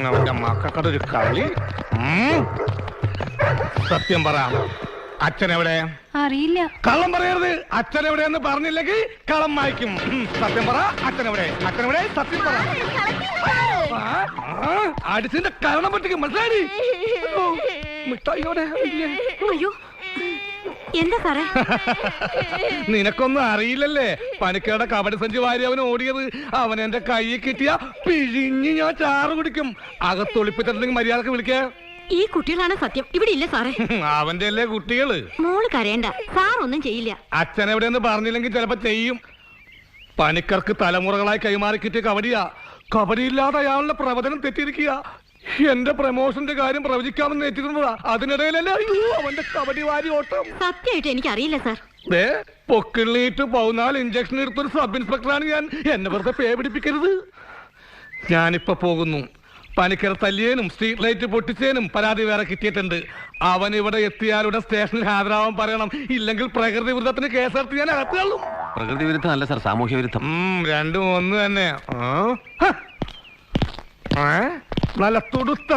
അവന്റെ മക്കളുടെ കളി. സത്യം പറ, അച്ഛനെവിടെ? അറിയില്ല. കള്ളം പറയരുത്. അച്ഛനെവിടെയെന്ന് പറഞ്ഞില്ലെങ്കിൽ കള്ളം വായിക്കും. സത്യം പറ, അച്ഛനെവിടെ? അച്ഛനെവിടെ? സത്യം പറ. അടിച്ചിന്റെ കാരണം പറ്റിക്ക് മനസ്സിലായി. മിഠായിയോടെ അയ്യോ, എന്താ സാറേ? നിനക്കൊന്നും അറിയില്ലല്ലേ? പണിക്കരുടെ കബഡി സഞ്ചി വാരി അവൻ ഓടിയത്. അവൻ എന്റെ കൈയിൽ കിട്ടിയ പിഴിഞ്ഞ് ഞാൻ ചാറ് കുടിക്കും. അകത്തൊളിപ്പിച്ചിട്ടുണ്ടെങ്കിൽ മര്യാദക്ക് വിളിക്കേ. ഈ കുട്ടികളാണ് സത്യം. ഇവിടെ ഇല്ല സാറേ. അവന്റെ അല്ലേ കുട്ടികള്. മോള് കരയണ്ട, സാർ ഒന്നും ചെയ്യില്ല. അച്ഛൻ എവിടെയെന്ന് പറഞ്ഞില്ലെങ്കിൽ ചിലപ്പോ ചെയ്യും. പണിക്കർക്ക് തലമുറകളായി കൈമാറി കിട്ടിയ കബഡിയാ. കബഡിയില്ലാതെ അയാളുടെ പ്രവചനം തെറ്റിയിരിക്കുക. എന്റെ പ്രമോഷന്റെ കാര്യം പ്രവചിക്കാമെന്ന് ഏറ്റിരുന്നതാ. അതിനിടയിലല്ലേ അയ്യോ അവന്റെ കബഡി വാരി ഓട്ടം. സത്യമായിട്ട് എനിക്ക് അറിയില്ല സാർ. പൊക്കിളിയിട്ട് 14 ഇഞ്ചക്ഷൻ എടുത്തൊരു സബ് ഇൻസ്പെക്ടറാണ് ഞാൻ. എന്നെ വെറുതെ പേ പിടിപ്പിക്കരുത്. ഞാനിപ്പോ പോകുന്നു. പണിക്കർ തല്ലിയേനും സ്ട്രീറ്റ് ലൈറ്റ് പൊട്ടിച്ചേനും പരാതി വേറെ കിട്ടിയിട്ടുണ്ട്. അവൻ ഇവിടെ എത്തിയാലുടെ സ്റ്റേഷനിൽ ഹാജരാവാൻ പറയണം. ഇല്ലെങ്കിൽ പ്രകൃതി വിരുദ്ധത്തിന് കേസെടുത്ത് ഞാൻ അകത്ത് തള്ളും. പ്രകൃതി വിരുദ്ധം അല്ല സാർ, സാമൂഹ്യ വിരുദ്ധം. രണ്ടും ഒന്ന് തന്നെ. നല്ല തുടുത്ത